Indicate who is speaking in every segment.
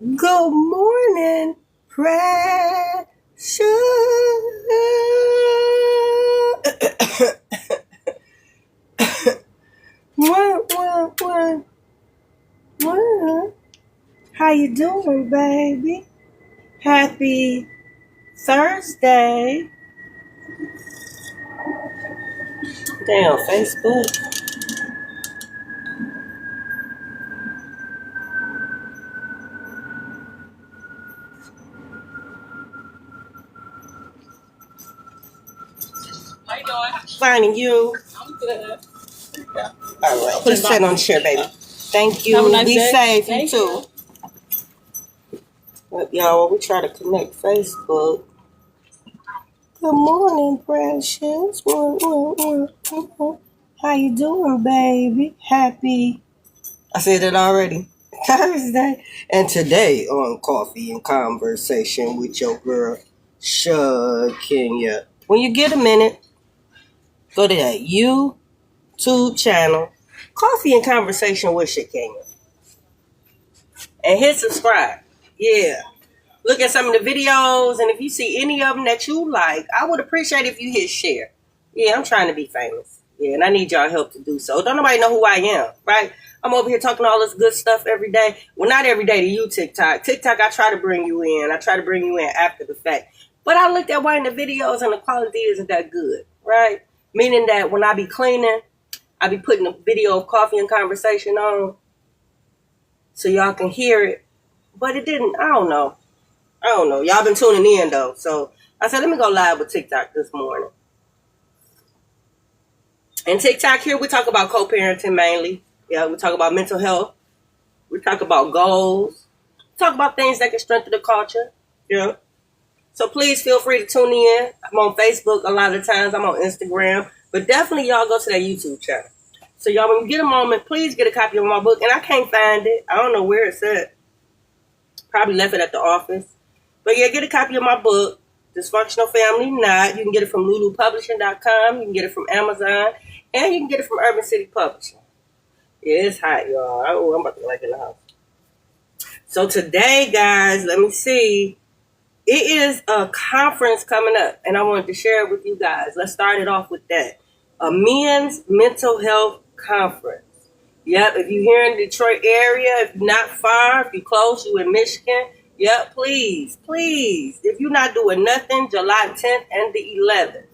Speaker 1: Good morning, precious. What? What? How you doing, baby? Happy Thursday. Damn, Facebook.
Speaker 2: How you doing?
Speaker 1: Finding you.
Speaker 2: I'm good.
Speaker 1: All right. Put a set on the chair, baby. Thank you.
Speaker 2: Have a nice
Speaker 1: Be
Speaker 2: day.
Speaker 1: safe. You
Speaker 2: Thank
Speaker 1: too. But, y'all, we try to connect Facebook. Good morning, precious. How you doing, baby? Happy. I said it already. Thursday. And today on Coffee and Conversation with your girl, Shug Kenya. When you get a minute, go to that YouTube channel, Coffee and Conversation with Shug Kenya. And hit subscribe. Yeah. Look at some of the videos, and if you see any of them that you like, I would appreciate if you hit share. Yeah, I'm trying to be famous. Yeah, and I need y'all help to do so. Don't nobody know who I am, right? I'm over here talking all this good stuff every day. Well, not every day to you, TikTok. TikTok, I try to bring you in. I try to bring you in after the fact. But I looked at one of the videos, and the quality isn't that good, right? Meaning that when I be cleaning, I be putting a video of Coffee and Conversation on so y'all can hear it. But it didn't, I don't know. Y'all been tuning in though. So I said, let me go live with TikTok this morning. And TikTok here, we talk about co-parenting mainly. Yeah, we talk about mental health. We talk about goals. We talk about things that can strengthen the culture. Yeah. So please feel free to tune in. I'm on Facebook a lot of times. I'm on Instagram. But definitely y'all go to that YouTube channel. So y'all, when you get a moment, please get a copy of my book. And I can't find it. I don't know where it's at. Probably left it at the office. But yeah, get a copy of my book, Dysfunctional Family Knot. You can get it from lulupublishing.com. You can get it from Amazon. And you can get it from Urban City Publishing. Yeah, it's hot, y'all. Oh, I'm about to like in the house. So today, guys, let me see. It is a conference coming up, and I wanted to share it with you guys. Let's start it off with that. A men's mental health conference. Yep, if you're here in the Detroit area, if you're not far, if you're close, you're in Michigan, yep, please. If you're not doing nothing, July 10th and the 11th.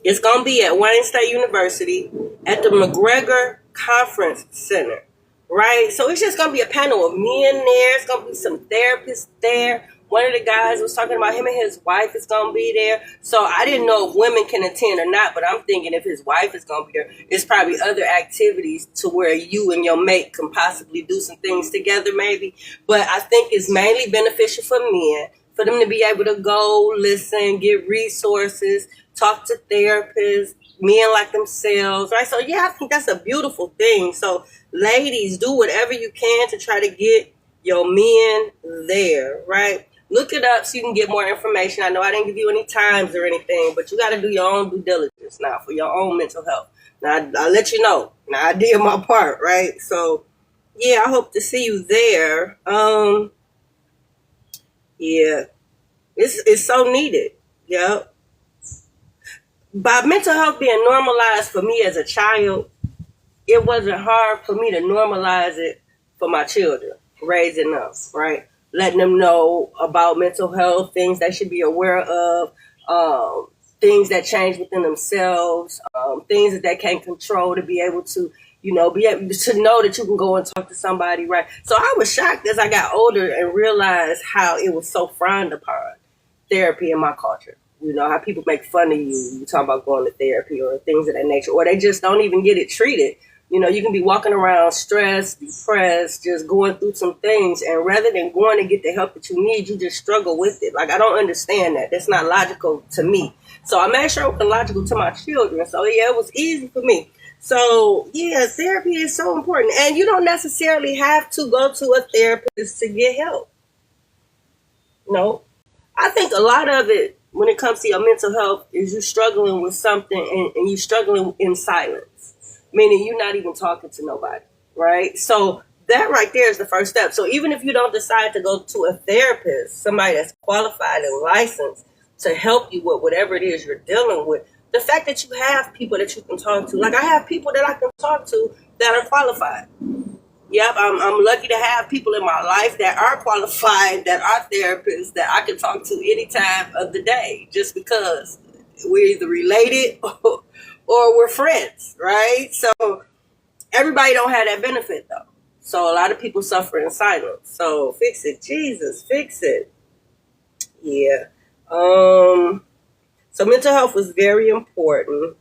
Speaker 1: It's going to be at Wayne State University at the McGregor Conference Center, right? So it's just going to be a panel of men there. It's going to be some therapists there. One of the guys was talking about him and his wife is going to be there. So I didn't know if women can attend or not, but I'm thinking if his wife is going to be there, it's probably other activities to where you and your mate can possibly do some things together maybe. But I think it's mainly beneficial for men, for them to be able to go, listen, get resources, talk to therapists, men like themselves, right? So yeah, I think that's a beautiful thing. So ladies, do whatever you can to try to get your men there, right? Look it up so you can get more information. I know I didn't give you any times or anything, but you got to do your own due diligence now for your own mental health. Now, I'll let you know. Now, I did my part, right? So, yeah, I hope to see you there. Yeah, it's so needed. Yep. By mental health being normalized for me as a child, it wasn't hard for me to normalize it for my children, raising them, right? Letting them know about mental health, things they should be aware of, things that change within themselves, things that they can't control to be able to, be able to know that you can go and talk to somebody, right? So I was shocked as I got older and realized how it was so frowned upon, therapy in my culture. How people make fun of you talk about going to therapy or things of that nature, or they just don't even get it treated. You can be walking around stressed, depressed, just going through some things, and rather than going to get the help that you need, you just struggle with it. Like, I don't understand that. That's not logical to me. So I made sure it was logical to my children. So yeah, it was easy for me. So yeah, therapy is so important. And you don't necessarily have to go to a therapist to get help. No. I think a lot of it, when it comes to your mental health, is you struggling with something and you struggling in silence. Meaning you're not even talking to nobody. right? So that right there is the first step. So even if you don't decide to go to a therapist, somebody that's qualified and licensed to help you with whatever it is you're dealing with, the fact that you have people that you can talk to, like I have people that I can talk to that are qualified. Yep, I'm lucky to have people in my life that are qualified, that are therapists, that I can talk to any time of the day, just because we're either related or we're friends, right? So everybody don't have that benefit though. So a lot of people suffer in silence. So fix it, Jesus, fix it. Yeah. So mental health was very important.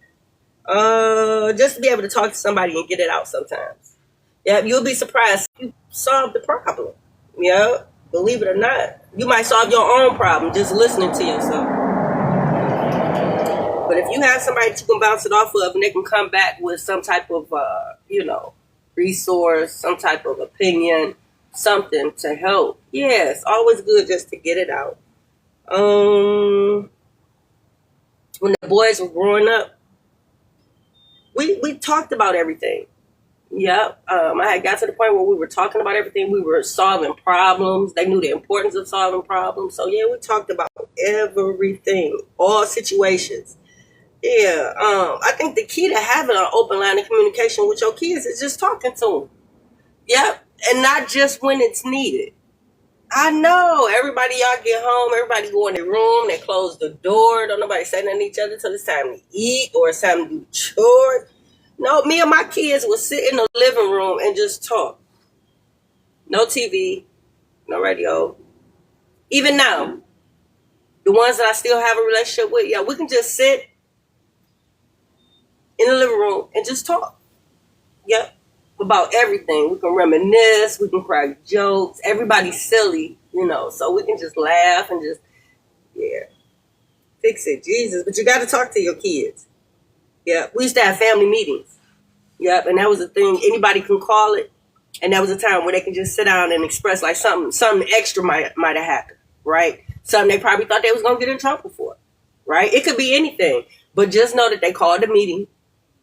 Speaker 1: Just to be able to talk to somebody and get it out sometimes. Yeah, you'll be surprised you solve the problem. Yeah, believe it or not, you might solve your own problem just listening to yourself. But if you have somebody that you can bounce it off of and they can come back with some type of, resource, some type of opinion, something to help. Yeah, it's always good just to get it out. When the boys were growing up, we talked about everything. Yep. I had got to the point where we were talking about everything. We were solving problems. They knew the importance of solving problems. So yeah, we talked about everything, all situations. Yeah. I think the key to having an open line of communication with your kids is just talking to them. Yep. And not just when it's needed. I know everybody, y'all get home, everybody go in their room, they close the door, don't nobody say nothing to each other till it's time to eat or it's time to do chores. No, me and my kids will sit in the living room and just talk. No TV, no radio. Even now, the ones that I still have a relationship with, yeah, we can just sit in the living room and just talk. Yep. About everything. We can reminisce, we can crack jokes. Everybody's silly, so we can just laugh and just, yeah. Fix it, Jesus. But you got to talk to your kids. Yeah. We used to have family meetings. Yep, and that was a thing. Anybody can call it, and that was a time where they can just sit down and express like something extra might have happened, right? Something they probably thought they was gonna get in trouble for, right? It could be anything, but just know that they called a meeting,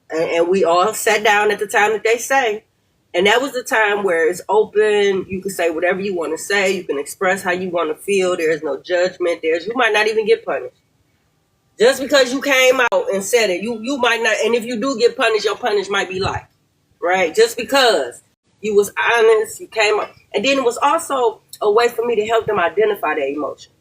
Speaker 1: and we all sat down at the time that they say, and that was the time where it's open. You can say whatever you want to say. You can express how you want to feel. There is no judgment. You might not even get punished. Just because you came out and said it, you might not, and if you do get punished, your punish might be life, right? Just because you was honest, you came out. And then it was also a way for me to help them identify their emotions,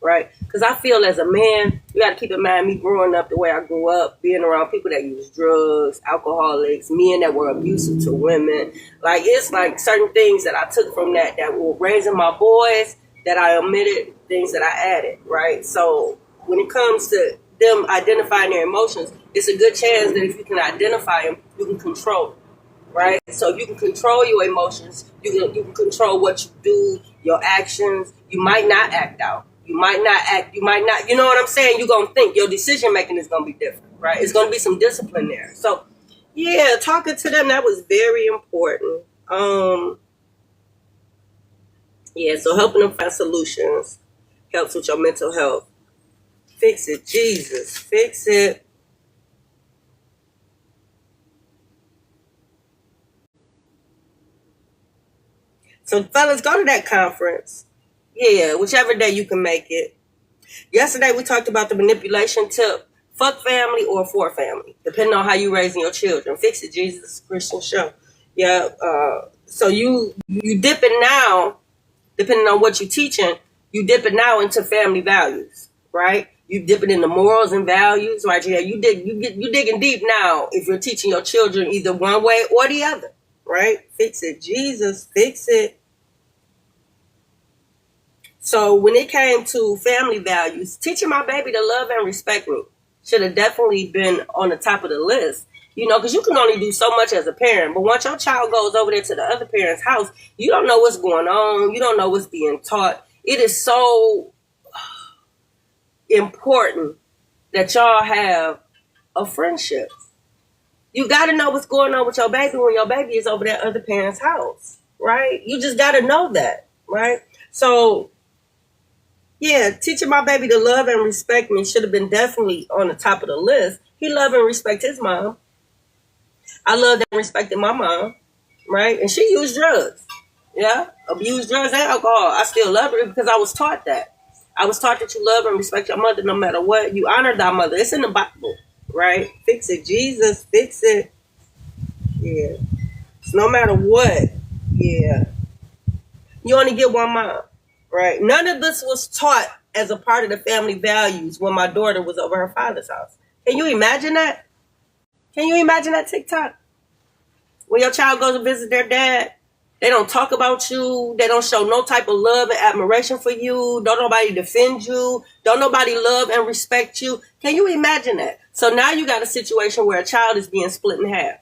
Speaker 1: right? Because I feel as a man, you got to keep in mind me growing up the way I grew up, being around people that use drugs, alcoholics, men that were abusive to women. Like, it's like certain things that I took from that were raising my boys that I omitted, things that I added, right? So when it comes to them identifying their emotions, it's a good chance that if you can identify them, you can control them, right? So if you can control your emotions, you can control what you do, your actions. You might not act out. You might not, you know what I'm saying? You're going to think your decision making is going to be different, right? It's going to be some discipline there. So yeah, talking to them, that was very important. Yeah, so helping them find solutions helps with your mental health. Fix it, Jesus. Fix it. So, fellas, go to that conference. Yeah, whichever day you can make it. Yesterday, we talked about the manipulation tip. Fuck family or for family, depending on how you raising your children. Fix it, Jesus. Christian show. Yeah. So you dip it now, depending on what you're teaching, you dip it now into family values, right? You dip it into morals and values, right? Yeah, you digging deep now if you're teaching your children either one way or the other, right? Fix it, Jesus, fix it. So when it came to family values, teaching my baby to love and respect me should have definitely been on the top of the list. Because you can only do so much as a parent. But once your child goes over there to the other parent's house, you don't know what's going on. You don't know what's being taught. It is so important that y'all have a friendship. You got to know what's going on with your baby when your baby is over that other parent's house, right? You just got to know that, right? So, yeah, teaching my baby to love and respect me should have been definitely on the top of the list. He loved and respect his mom. I loved and respected my mom. right? And she used drugs. Yeah, abused drugs and alcohol. I still love her because I was taught that. I was taught that you love and respect your mother no matter what. You honor thy mother. It's in the Bible, right? Fix it, Jesus. Fix it. Yeah. So no matter what. Yeah. You only get one mom, right? None of this was taught as a part of the family values when my daughter was over her father's house. Can you imagine that? Can you imagine that TikTok? When your child goes to visit their dad, they don't talk about you. They don't show no type of love and admiration for you. Don't nobody defend you. Don't nobody love and respect you. Can you imagine that? So now you got a situation where a child is being split in half.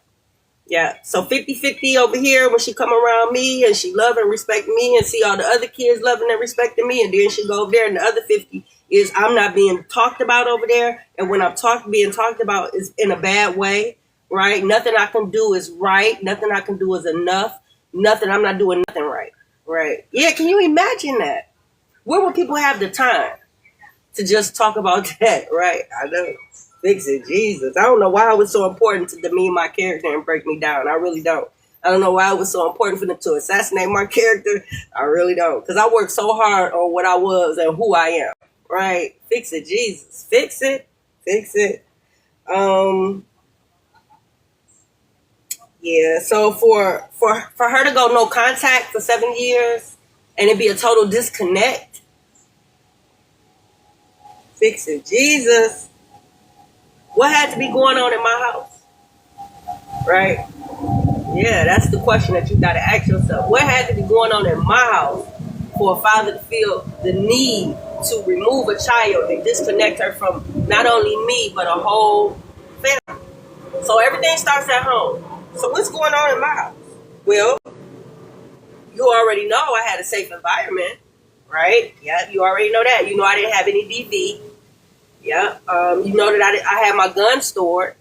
Speaker 1: Yeah. So 50-50 over here when she come around me and she love and respect me and see all the other kids loving and respecting me. And then she go over there and the other 50 is I'm not being talked about over there. And when I'm being talked about is in a bad way, right? Nothing I can do is right. Nothing I can do is enough. Nothing. I'm not doing nothing right. Right. Yeah. Can you imagine that? Where would people have the time to just talk about that? Right. I know. Fix it, Jesus. I don't know why it was so important to demean my character and break me down. I really don't. I don't know why it was so important for them to assassinate my character. I really don't. Because I worked so hard on what I was and who I am. Right. Fix it, Jesus. Fix it. Fix it. Yeah, so for her to go no contact for 7 years and it be a total disconnect, fix it, Jesus. What had to be going on in my house? Right? Yeah, that's the question that you got to ask yourself. What had to be going on in my house for a father to feel the need to remove a child and disconnect her from not only me, but a whole family? So everything starts at home. So what's going on in my house? Well, you already know I had a safe environment, right? Yeah, you already know that. You know I didn't have any DV. Yeah. You know that I had my gun stored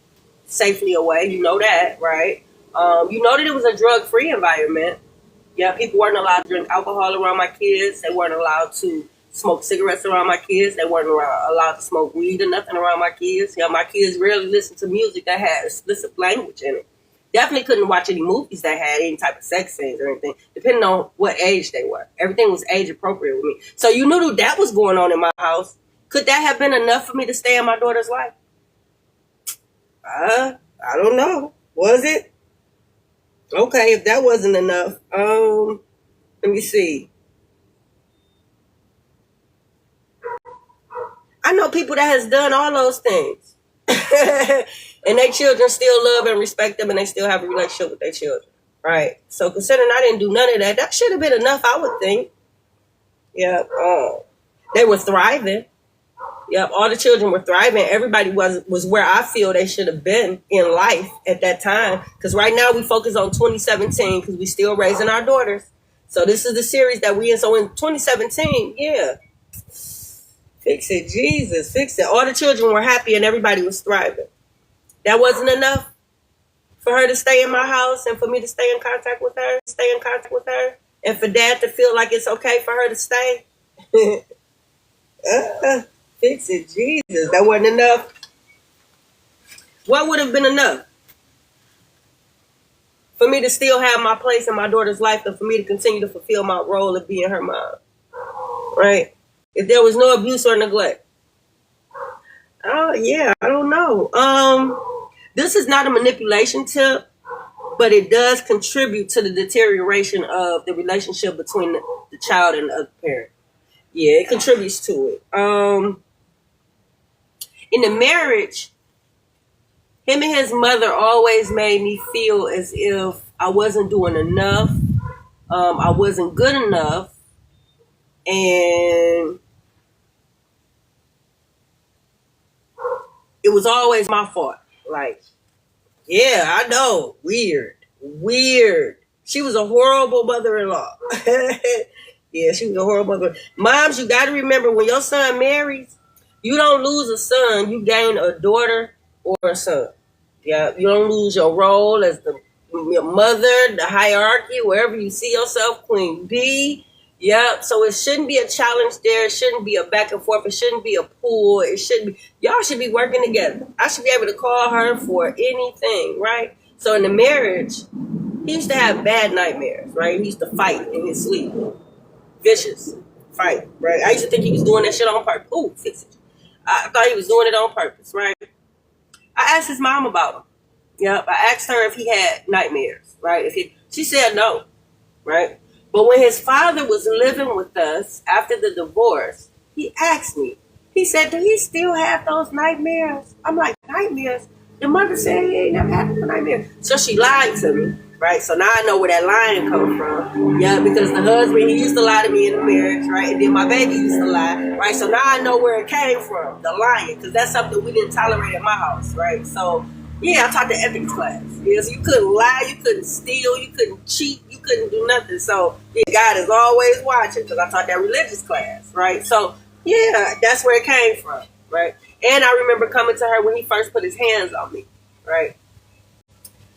Speaker 1: safely away. You know that, right? You know that it was a drug-free environment. Yeah, people weren't allowed to drink alcohol around my kids. They weren't allowed to smoke cigarettes around my kids. They weren't allowed to smoke weed or nothing around my kids. Yeah, my kids rarely listened to music that had explicit language in it. Definitely couldn't watch any movies that had any type of sex scenes or anything, depending on what age they were. Everything was age appropriate with me. So you knew that was going on in my house. Could that have been enough for me to stay in my daughter's life? I don't know. Was it? Okay, if that wasn't enough, let me see. I know people that has done all those things. And their children still love and respect them and they still have a relationship with their children. Right. So considering I didn't do none of that, that should have been enough, I would think. Yeah. They were thriving. Yep. All the children were thriving. Everybody was where I feel they should have been in life at that time. Because right now we focus on 2017 because we still raising our daughters. So this is the series that we in. So in 2017, yeah. Fix it, Jesus. Fix it. All the children were happy and everybody was thriving. That wasn't enough for her to stay in my house and for me to stay in contact with her, and for dad to feel like it's okay for her to stay. Fix it, Jesus. That wasn't enough. What would have been enough? For me to still have my place in my daughter's life and for me to continue to fulfill my role of being her mom. Right? If there was no abuse or neglect. Oh, yeah, I don't know. This is not a manipulation tip, but it does contribute to the deterioration of the relationship between the child and the other parent. Yeah, it contributes to it. In the marriage, him and his mother always made me feel as if I wasn't doing enough. I wasn't good enough. And it was always my fault. Like, yeah, I know. Weird. She was a horrible mother-in-law. Yeah, she was a horrible mother. Moms, you got to remember when your son marries, you don't lose a son. You gain a daughter or a son. Yeah, you don't lose your role as your mother, the hierarchy, wherever you see yourself, Queen B. Yeah, so it shouldn't be a challenge there. It shouldn't be a back and forth. It shouldn't be a pull. It shouldn't be. Y'all should be working together. I should be able to call her for anything, right? So in the marriage, him he used to have bad nightmares, right? He used to fight in his sleep. Vicious fight, right? I used to think he was doing that shit on purpose. Ooh, fix it. I thought he was doing it on purpose, right? I asked his mom about him. Yep, I asked her if he had nightmares, right? She said no, right? But when his father was living with us after the divorce, he asked me. He said, "Do he still have those nightmares?" I'm like, "Nightmares?" The mother said he ain't never had a nightmare. So she lied to me, right? So now I know where that lying comes from. Yeah, because the husband, he used to lie to me in the marriage, right? And then my baby used to lie, right? So now I know where it came from, the lying, because that's something we didn't tolerate in my house, right? So, yeah, I taught the ethics class. Yeah, so you couldn't lie, you couldn't steal, you couldn't cheat, you couldn't do nothing. So, yeah, God is always watching, because I taught that religious class, right? So, yeah, that's where it came from, right? And I remember coming to her when he first put his hands on me, right?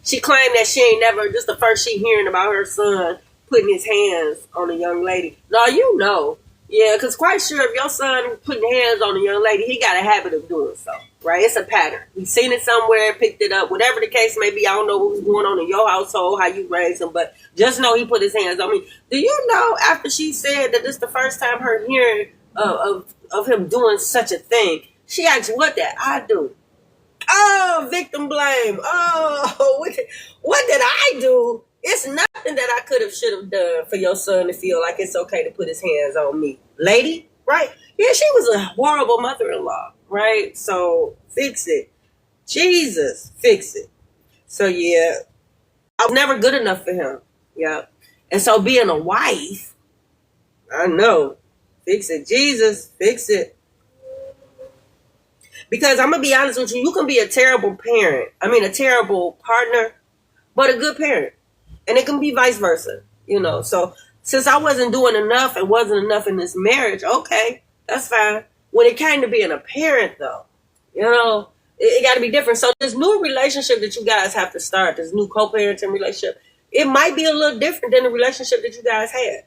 Speaker 1: She claimed that she ain't never, just the first she hearing about her son putting his hands on a young lady. No, you know. Yeah, because quite sure if your son putting hands on a young lady, he got a habit of doing so, right? It's a pattern. He's seen it somewhere, picked it up, whatever the case may be. I don't know what was going on in your household, how you raised him, but just know he put his hands on me. Do you know after she said that this is the first time her hearing of him doing such a thing, she asked, what did I do? Oh, victim blame. Oh, what did I do? It's nothing that I could have, should have done for your son to feel like it's okay to put his hands on me. Lady, right? Yeah, she was a horrible mother-in-law, right? So fix it. Jesus, fix it. So yeah, I was never good enough for him. Yeah. And so being a wife, I know, fix it. Jesus, fix it. Because I'm going to be honest with you, you can be a terrible parent. I mean, a terrible partner, but a good parent. And it can be vice versa, you know. So since I wasn't doing enough and wasn't enough in this marriage, okay, that's fine. When it came to being a parent, though, you know, it got to be different. So this new relationship that you guys have to start, this new co-parenting relationship, it might be a little different than the relationship that you guys had.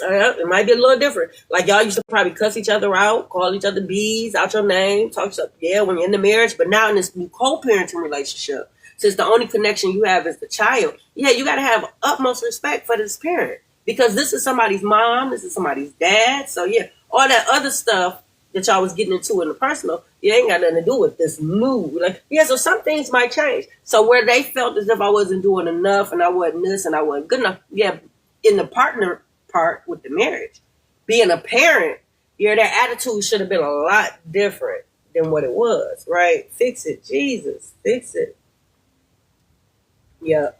Speaker 1: It might be a little different. Like y'all used to probably cuss each other out, call each other bees, out your name, talk stuff. Yeah, when you're in the marriage, but now in this new co-parenting relationship, since the only connection you have is the child, yeah, you got to have utmost respect for this parent because this is somebody's mom, this is somebody's dad. So yeah, all that other stuff that y'all was getting into in the personal, you ain't got nothing to do with this new. Like, yeah, so some things might change. So where they felt as if I wasn't doing enough and I wasn't this and I wasn't good enough, yeah, in the partner part with the marriage, being a parent, yeah, that attitude should have been a lot different than what it was, right? Fix it, Jesus, fix it. Yeah.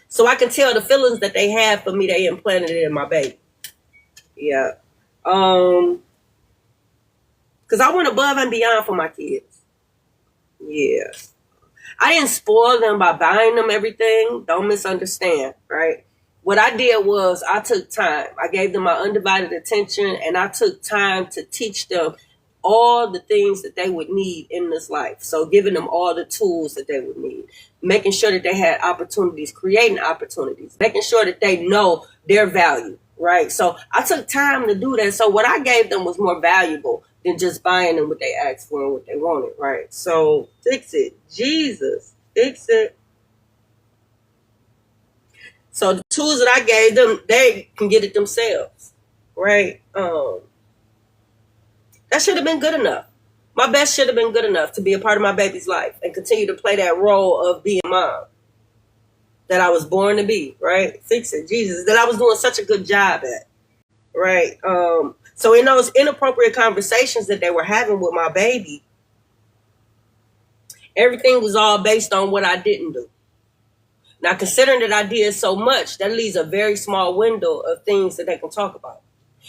Speaker 1: So I can tell the feelings that they have for me, they implanted it in my baby. Yeah. Because I went above and beyond for my kids. Yeah. I didn't spoil them by buying them everything. Don't misunderstand, right? What I did was I took time. I gave them my undivided attention, and I took time to teach them all the things that they would need in this life. So giving them all the tools that they would need, making sure that they had opportunities, creating opportunities, making sure that they know their value, right? So I took time to do that. So what I gave them was more valuable than just buying them what they asked for and what they wanted, right? So fix it. Jesus, fix it. So the tools that I gave them, they can get it themselves, right? That should have been good enough. My best should have been good enough to be a part of my baby's life and continue to play that role of being mom that I was born to be, right? Fix it, Jesus, that I was doing such a good job at, right? So in those inappropriate conversations that they were having with my baby, everything was all based on what I didn't do. Now, considering that I did so much, that leaves a very small window of things that they can talk about.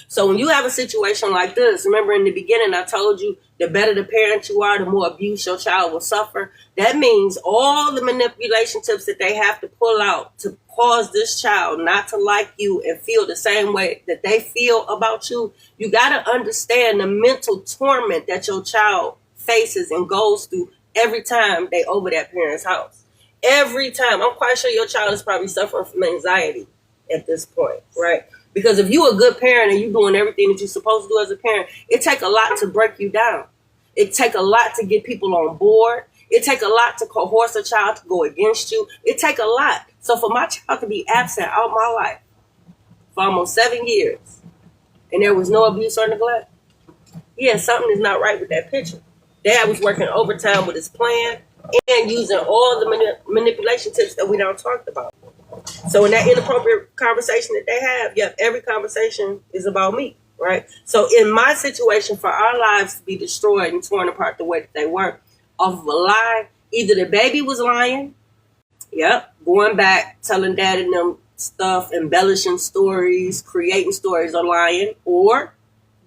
Speaker 1: So when you have a situation like this, remember in the beginning I told you the better the parent you are, the more abuse your child will suffer. That means all the manipulation tips that they have to pull out to cause this child not to like you and feel the same way that they feel about you. You got to understand the mental torment that your child faces and goes through every time they over that parent's house. Every time. I'm quite sure your child is probably suffering from anxiety at this point, right? Because if you're a good parent and you're doing everything that you're supposed to do as a parent, it takes a lot to break you down. It takes a lot to get people on board. It take a lot to coerce a child to go against you. It take a lot. So for my child to be absent all my life for almost 7 years, and there was no abuse or neglect, yeah, something is not right with that picture. Dad was working overtime with his plan and using all the manipulation tips that we don't talked about. So in that inappropriate conversation that they have, yep, every conversation is about me, right? So in my situation, for our lives to be destroyed and torn apart the way that they were, off of a lie, either the baby was lying, yep, going back, telling dad and them stuff, embellishing stories, creating stories or lying, or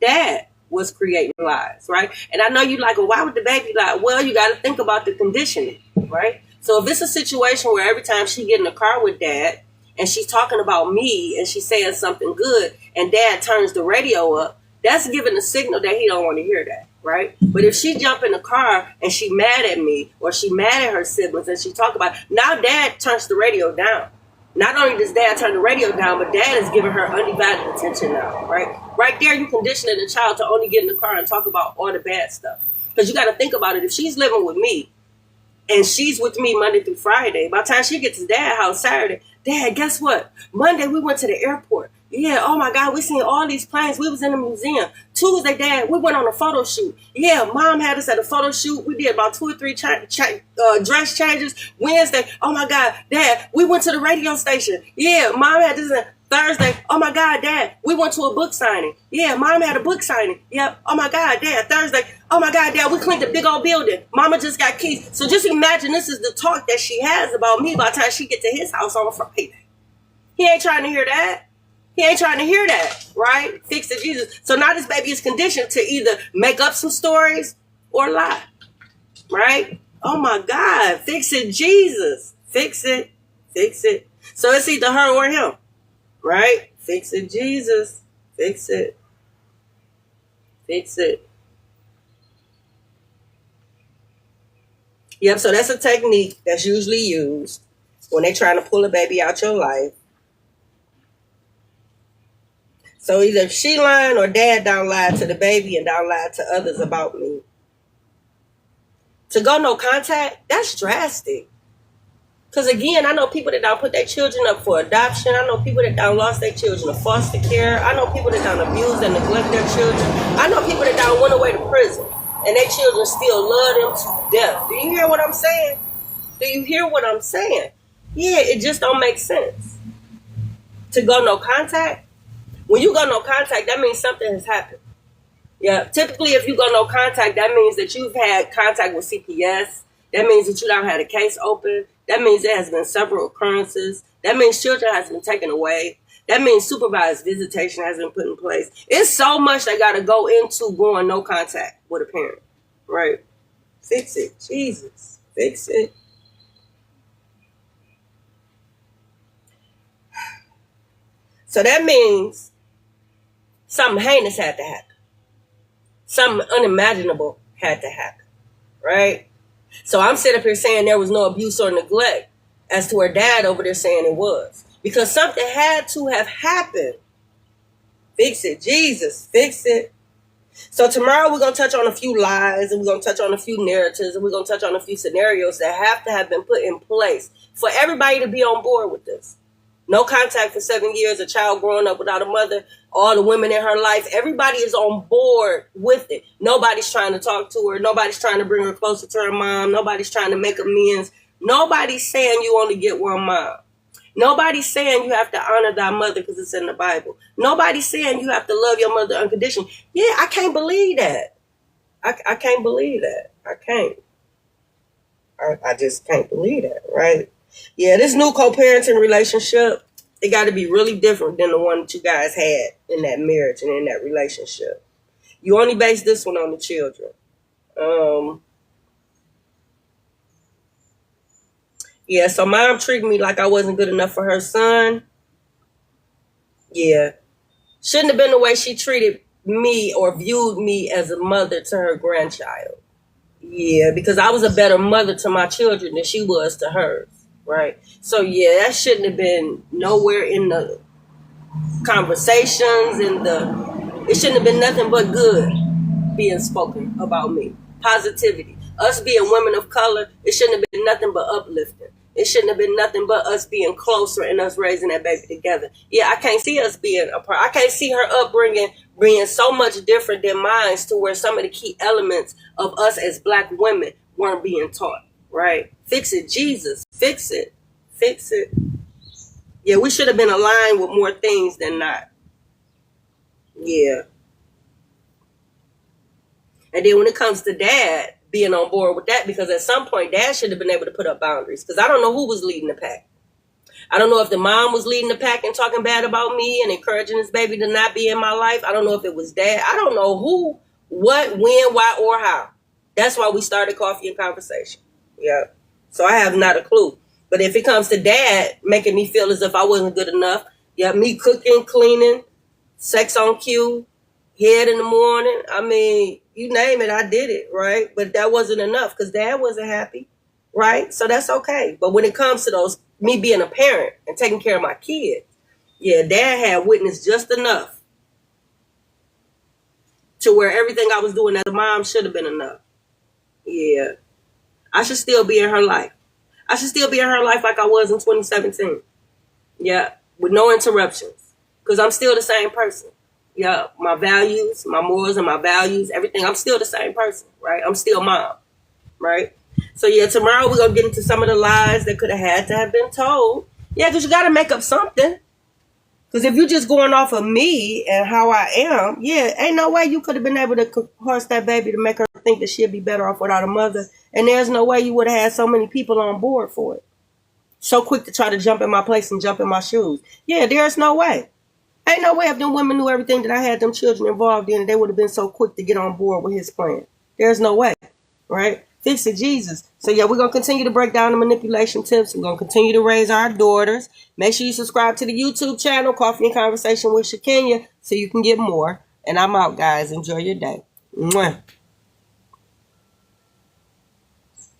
Speaker 1: dad was creating lies, right? And I know you like, well, why would the baby lie? Well, you got to think about the conditioning, right? So if it's a situation where every time she get in the car with dad and she's talking about me and she's saying something good and dad turns the radio up, that's giving a signal that he don't want to hear that, right? But if she jump in the car and she mad at me or she mad at her siblings and she talk about it, now dad turns the radio down. Not only does dad turn the radio down, but dad is giving her undivided attention now, right? Right there, you conditioning the child to only get in the car and talk about all the bad stuff. Because you got to think about it. If she's living with me and she's with me Monday through Friday, by the time she gets to dad's house Saturday, Dad, guess what? Monday we went to the airport. Yeah, oh my God, we seen all these planes. We was in the museum. Tuesday, Dad, we went on a photo shoot. Yeah, Mom had us at a photo shoot. We did about 2 or 3 dress changes. Wednesday, oh my God, Dad, we went to the radio station. Yeah, Mom had this. Thursday, oh my God, Dad, we went to a book signing. Yeah, Mom had a book signing. Yep, oh my God, Dad, Thursday, oh my God, Dad, we cleaned a big old building. Mama just got keys. So just imagine this is the talk that she has about me by the time she get to his house on a Friday. He ain't trying to hear that. He ain't trying to hear that, right? Fix it, Jesus. So now this baby is conditioned to either make up some stories or lie, right? Oh my God, fix it, Jesus. Fix it, fix it. So it's either her or him, right? Fix it, Jesus. Fix it. Fix it. Yep, so that's a technique that's usually used when they're trying to pull a baby out your life. So either she lying or dad down lied to the baby and down lied to others about me. To go no contact, that's drastic. Because again, I know people that don't put their children up for adoption. I know people that don't lost their children to foster care. I know people that don't abuse and neglect their children. I know people that don't went away to prison and their children still love them to death. Do you hear what I'm saying? Do you hear what I'm saying? Yeah, it just don't make sense. To go no contact. When you go no contact, that means something has happened. Yeah, typically if you go no contact, that means that you've had contact with CPS. That means that you don't have a case open. That means there has been several occurrences. That means children has been taken away. That means supervised visitation has been put in place. It's so much that got to go into going no contact with a parent, right? Fix it, Jesus, fix it. So that means something heinous had to happen. Something unimaginable had to happen, right? So I'm sitting up here saying there was no abuse or neglect as to where dad over there saying it was. Because something had to have happened. Fix it, Jesus, fix it. So tomorrow we're going to touch on a few lies and we're going to touch on a few narratives and we're going to touch on a few scenarios that have to have been put in place for everybody to be on board with this. No contact for 7 years, a child growing up without a mother, all the women in her life, everybody is on board with it. Nobody's trying to talk to her. Nobody's trying to bring her closer to her mom. Nobody's trying to make amends. Nobody's saying you only get one mom. Nobody's saying you have to honor thy mother because it's in the Bible. Nobody's saying you have to love your mother unconditionally. Yeah, I can't believe that. I can't believe that. I can't. I just can't believe that, right? Yeah, this new co-parenting relationship, it got to be really different than the one that you guys had in that marriage and in that relationship. You only base this one on the children. Yeah, so mom treated me like I wasn't good enough for her son. Yeah. Shouldn't have been the way she treated me or viewed me as a mother to her grandchild. Yeah, because I was a better mother to my children than she was to hers. Right. So, yeah, that shouldn't have been nowhere in the conversations it shouldn't have been nothing but good being spoken about me. Positivity. Us being women of color, it shouldn't have been nothing but uplifting. It shouldn't have been nothing but us being closer and us raising that baby together. Yeah, I can't see us being apart. I can't see her upbringing being so much different than mine, to where some of the key elements of us as black women weren't being taught, right? Fix it, Jesus. Fix it. Fix it. Yeah, we should have been aligned with more things than not. Yeah. And then when it comes to dad being on board with that, because at some point dad should have been able to put up boundaries, because I don't know who was leading the pack. I don't know if the mom was leading the pack and talking bad about me and encouraging this baby to not be in my life. I don't know if it was dad. I don't know who, what, when, why, or how. That's why we started Coffee and Conversation. Yeah. So I have not a clue. But if it comes to dad making me feel as if I wasn't good enough, yeah, me cooking, cleaning, sex on cue, head in the morning, I mean, you name it, I did it, right? But that wasn't enough because dad wasn't happy, right? So that's okay. But when it comes to those, me being a parent and taking care of my kids, yeah, dad had witnessed just enough to where everything I was doing as a mom should have been enough. Yeah. I should still be in her life. I should still be in her life like I was in 2017. Yeah, with no interruptions. Because I'm still the same person. Yeah, my values, my morals and my values, everything. I'm still the same person, right? I'm still mom, right? So yeah, tomorrow we're going to get into some of the lies that could have had to have been told. Yeah, because you got to make up something. Because if you're just going off of me and how I am, yeah, ain't no way you could have been able to coerce that baby to make her think that she'd be better off without a mother. And there's no way you would have had so many people on board for it. So quick to try to jump in my place and jump in my shoes. Yeah, there's no way. Ain't no way if them women knew everything that I had them children involved in, they would have been so quick to get on board with his plan. There's no way, right? Fix it, Jesus. So yeah, we're going to continue to break down the manipulation tips. We're going to continue to raise our daughters. Make sure you subscribe to the YouTube channel, Coffee and Conversation with Shakenya, so you can get more. And I'm out, guys. Enjoy your day. Mwah.